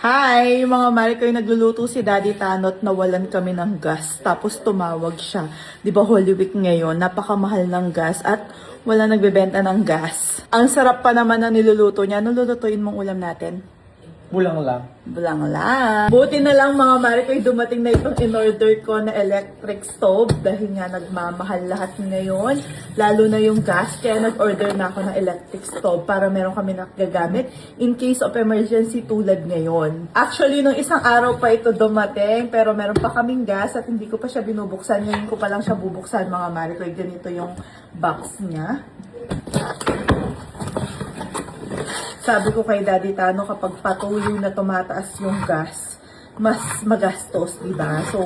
Hi, mga mare ko, yung nagluluto si Daddy Tanot, nawalan kami ng gas. Tapos tumawag siya. Di ba Holy Week ngayon, napakamahal ng gas at wala nagbebenta ng gas. Ang sarap pa naman ng niluluto niya. Ano lulutuin mong ulam natin? Bulang lang. Bulang lang. Buti na lang mga mare ko, dumating na itong in-order ko na electric stove dahil nga nagmamahal lahat ngayon. Lalo na yung gas, kaya nag-order na ako ng electric stove para meron kami nagagamit in case of emergency tulad ngayon. Actually, nung isang araw pa ito dumating, pero meron pa kaming gas at hindi ko pa siya binubuksan. Ngayon ko pa lang siya bubuksan mga mare ko. Ganito yung box niya. Sabi ko kay Daddy Tano, kapag patuloy na tumataas yung gas, mas magastos, di ba? So,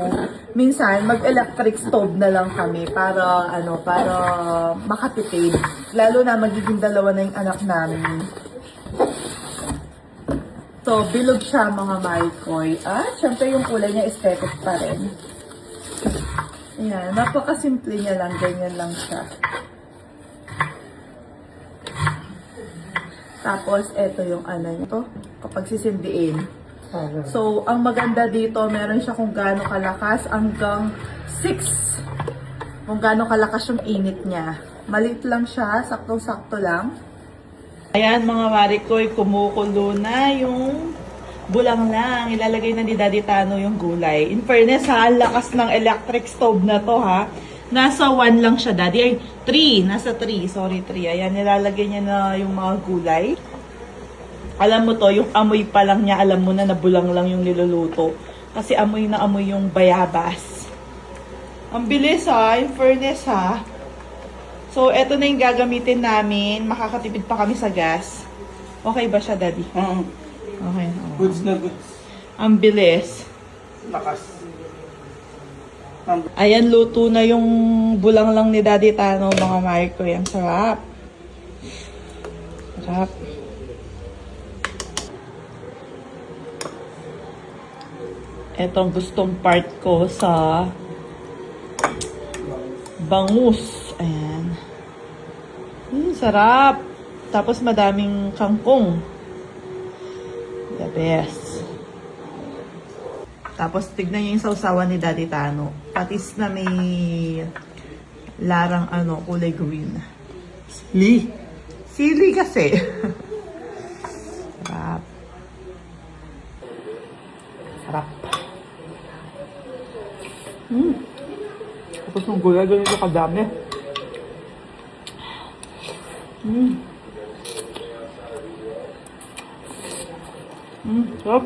minsan, mag-electric stove na lang kami para makatipid. Lalo na magiging dalawa na yung anak namin. So, bilog siya mga Marikoy. Syempre yung kulay niya aesthetic pa rin. Ayan, napakasimple niya lang, ganyan lang siya. Tapos, eto yung nito, kapag sisindiin. So, ang maganda dito, meron siya kung gaano kalakas hanggang 6. Kung gaano kalakas yung init niya. Maliit lang siya, saktong-sakto lang. Ayan mga Marikoy, kumukulo na yung bulang lang. Ilalagay na ni Daddy Tano yung gulay. In fairness ha, lakas ng electric stove na to ha. Nasa 1 lang siya, Daddy. Ay, 3. Nasa 3. Sorry, 3. Ayan, nilalagay niya na yung mga gulay. Alam mo to, yung amoy pa lang niya, alam mo na nabulang lang yung niluluto. Kasi amoy na amoy yung bayabas. Ang bilis ha, in fairness ha. So, eto na yung gagamitin namin. Makakatipid pa kami sa gas. Okay ba siya, Daddy? Okay. Goods na goods. Ang bilis. Lakas. Ayan, luto na yung bulang lang ni Daddy Tano, mga Marikoy. Ang sarap. Sarap. Etong gustong part ko sa bangus. Ayan. Sarap. Tapos madaming kangkong. The best. Tapos, tignan niyo yung sausawan ni Daddy Tano. Patis na may larang kulay green. Sili. Sili kasi. Sarap. Sarap. Tapos ng gulay, ganito kadami. Sarap.